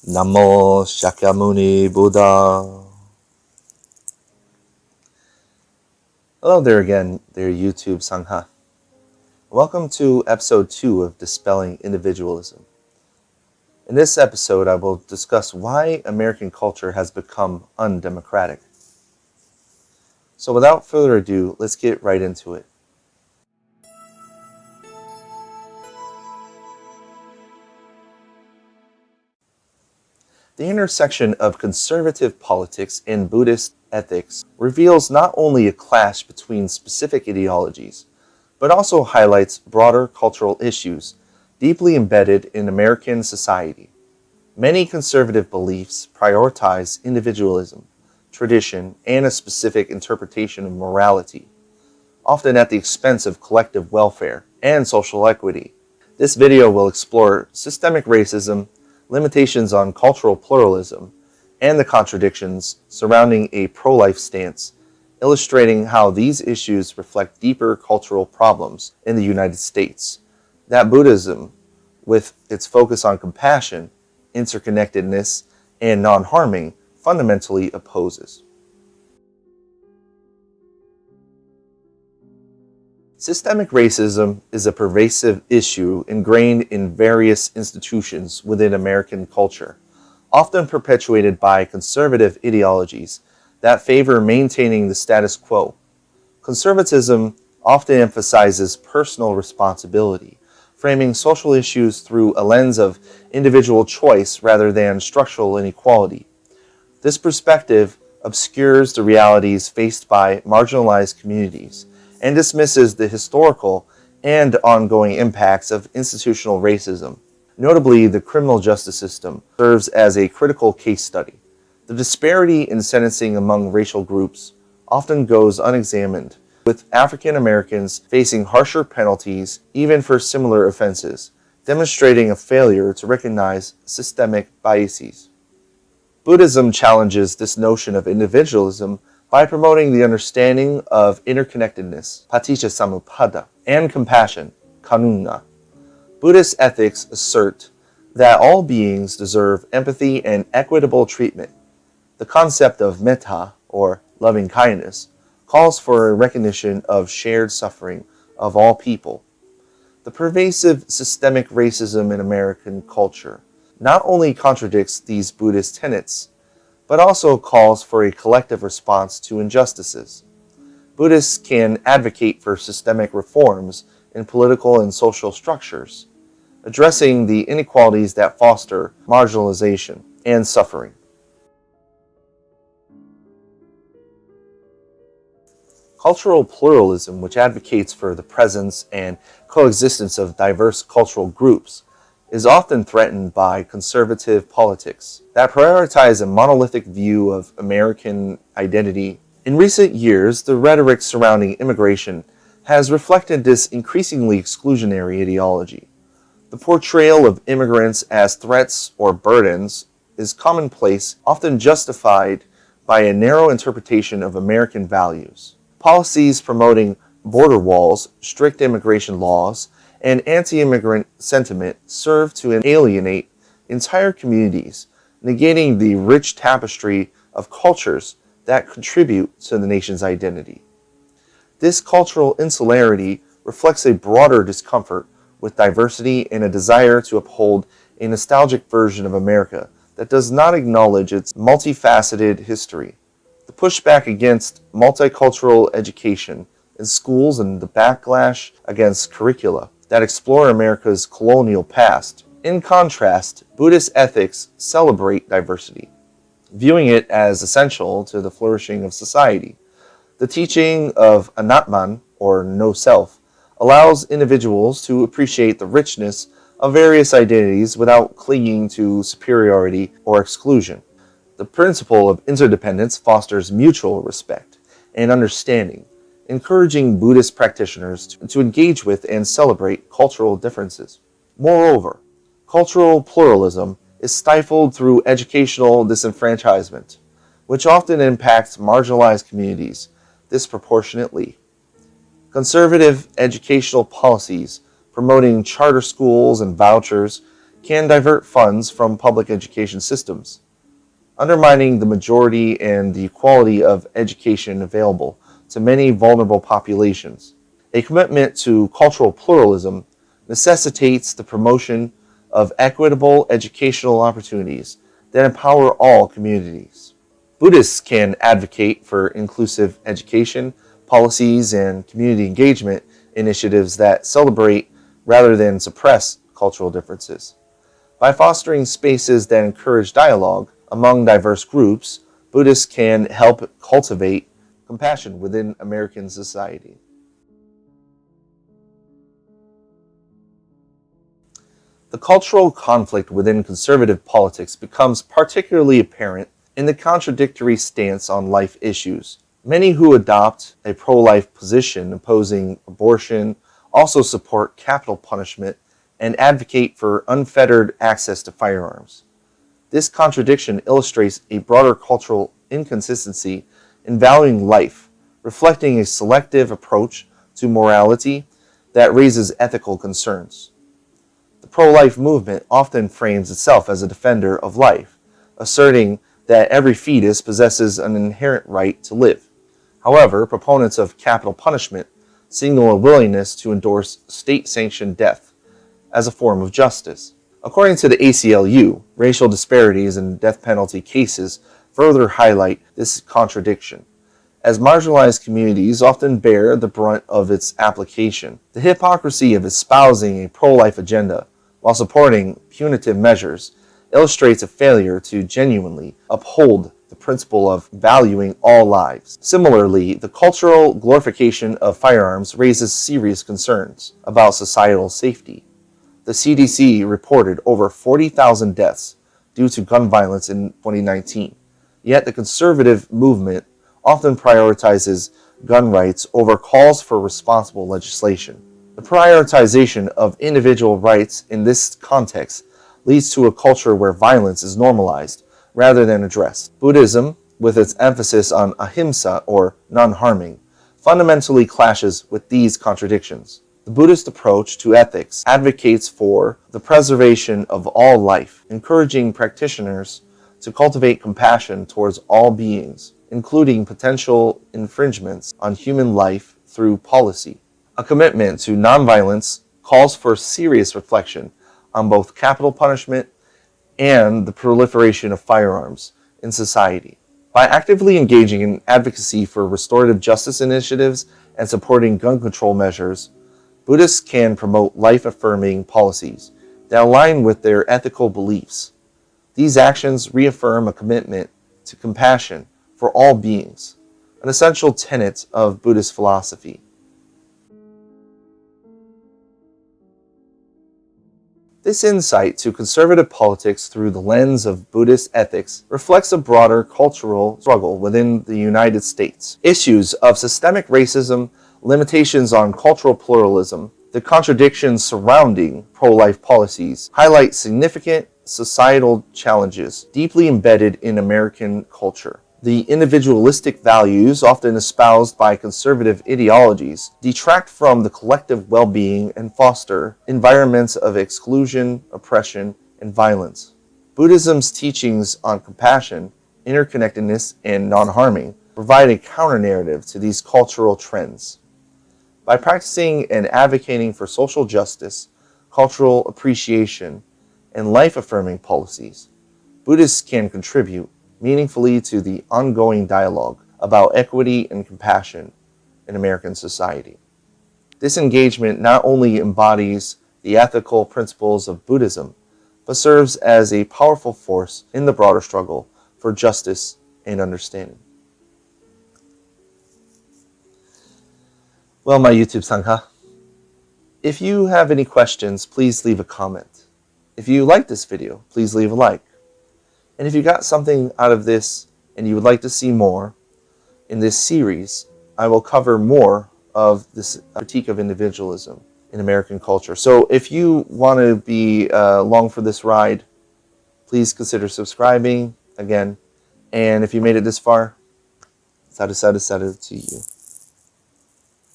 Namo Shakyamuni Buddha. Hello there again, dear YouTube Sangha. Welcome to episode 2 of Dispelling Individualism. In this episode, I will discuss why American culture has become undemocratic. So without further ado, let's get right into it. The intersection of conservative politics and Buddhist ethics reveals not only a clash between specific ideologies, but also highlights broader cultural issues deeply embedded in American society. Many conservative beliefs prioritize individualism, tradition, and a specific interpretation of morality, often at the expense of collective welfare and social equity. This video will explore systemic racism, limitations on cultural pluralism, and the contradictions surrounding a pro-life stance, illustrating how these issues reflect deeper cultural problems in the United States that Buddhism, with its focus on compassion, interconnectedness, and non-harming, fundamentally opposes. Systemic racism is a pervasive issue ingrained in various institutions within American culture, often perpetuated by conservative ideologies that favor maintaining the status quo. Conservatism often emphasizes personal responsibility, framing social issues through a lens of individual choice rather than structural inequality. This perspective obscures the realities faced by marginalized communities and dismisses the historical and ongoing impacts of institutional racism. Notably, the criminal justice system serves as a critical case study. The disparity in sentencing among racial groups often goes unexamined, with African Americans facing harsher penalties even for similar offenses, demonstrating a failure to recognize systemic biases. Buddhism challenges this notion of individualism by promoting the understanding of interconnectedness, paticca and compassion, karuna. Buddhist ethics assert that all beings deserve empathy and equitable treatment. The concept of metta, or loving kindness, calls for a recognition of shared suffering of all people. The pervasive systemic racism in American culture not only contradicts these Buddhist tenets, but also calls for a collective response to injustices. Buddhists can advocate for systemic reforms in political and social structures, addressing the inequalities that foster marginalization and suffering. Cultural pluralism, which advocates for the presence and coexistence of diverse cultural groups, is often threatened by conservative politics that prioritize a monolithic view of American identity. In recent years, the rhetoric surrounding immigration has reflected this increasingly exclusionary ideology. The portrayal of immigrants as threats or burdens is commonplace, often justified by a narrow interpretation of American values. Policies promoting border walls, strict immigration laws, and anti-immigrant sentiment serve to alienate entire communities, negating the rich tapestry of cultures that contribute to the nation's identity. This cultural insularity reflects a broader discomfort with diversity and a desire to uphold a nostalgic version of America that does not acknowledge its multifaceted history. The pushback against multicultural education in schools and the backlash against curricula that explore America's colonial past. In contrast, Buddhist ethics celebrate diversity, viewing it as essential to the flourishing of society. The teaching of anatman, or no self, allows individuals to appreciate the richness of various identities without clinging to superiority or exclusion. The principle of interdependence fosters mutual respect and understanding, encouraging Buddhist practitioners to engage with and celebrate cultural differences. Moreover, cultural pluralism is stifled through educational disenfranchisement, which often impacts marginalized communities disproportionately. Conservative educational policies promoting charter schools and vouchers can divert funds from public education systems, undermining the majority and the equality of education available to many vulnerable populations. A commitment to cultural pluralism necessitates the promotion of equitable educational opportunities that empower all communities. Buddhists can advocate for inclusive education policies and community engagement initiatives that celebrate rather than suppress cultural differences. By fostering spaces that encourage dialogue among diverse groups, Buddhists can help cultivate compassion within American society. The cultural conflict within conservative politics becomes particularly apparent in the contradictory stance on life issues. Many who adopt a pro-life position opposing abortion also support capital punishment and advocate for unfettered access to firearms. This contradiction illustrates a broader cultural inconsistency in valuing life, reflecting a selective approach to morality that raises ethical concerns. The pro-life movement often frames itself as a defender of life, asserting that every fetus possesses an inherent right to live. However, proponents of capital punishment signal a willingness to endorse state-sanctioned death as a form of justice. According to the ACLU, racial disparities in death penalty cases further highlight this contradiction, as marginalized communities often bear the brunt of its application. The hypocrisy of espousing a pro-life agenda while supporting punitive measures illustrates a failure to genuinely uphold the principle of valuing all lives. Similarly, the cultural glorification of firearms raises serious concerns about societal safety. The CDC reported over 40,000 deaths due to gun violence in 2019, yet the conservative movement often prioritizes gun rights over calls for responsible legislation. The prioritization of individual rights in this context leads to a culture where violence is normalized rather than addressed. Buddhism, with its emphasis on ahimsa or non-harming, fundamentally clashes with these contradictions. The Buddhist approach to ethics advocates for the preservation of all life, encouraging practitioners to cultivate compassion towards all beings, including potential infringements on human life through policy. A commitment to nonviolence calls for serious reflection on both capital punishment and the proliferation of firearms in society. By actively engaging in advocacy for restorative justice initiatives and supporting gun control measures, Buddhists can promote life-affirming policies that align with their ethical beliefs. These actions reaffirm a commitment to compassion for all beings, an essential tenet of Buddhist philosophy. This insight to conservative politics through the lens of Buddhist ethics reflects a broader cultural struggle within the United States. Issues of systemic racism, limitations on cultural pluralism, the contradictions surrounding pro-life policies highlight significant societal challenges deeply embedded in American culture. The individualistic values often espoused by conservative ideologies detract from the collective well-being and foster environments of exclusion, oppression, and violence. Buddhism's teachings on compassion, interconnectedness, and non-harming provide a counter-narrative to these cultural trends. By practicing and advocating for social justice, cultural appreciation, and life-affirming policies, Buddhists can contribute meaningfully to the ongoing dialogue about equity and compassion in American society. This engagement not only embodies the ethical principles of Buddhism, but serves as a powerful force in the broader struggle for justice and understanding. Well, my YouTube Sangha, if you have any questions, please leave a comment. If you like this video, please leave a like. And if you got something out of this and you would like to see more in this series, I will cover more of this critique of individualism in American culture. So if you want to be along for this ride, please consider subscribing again. And if you made it this far, sadhu sadhu sadhu to you.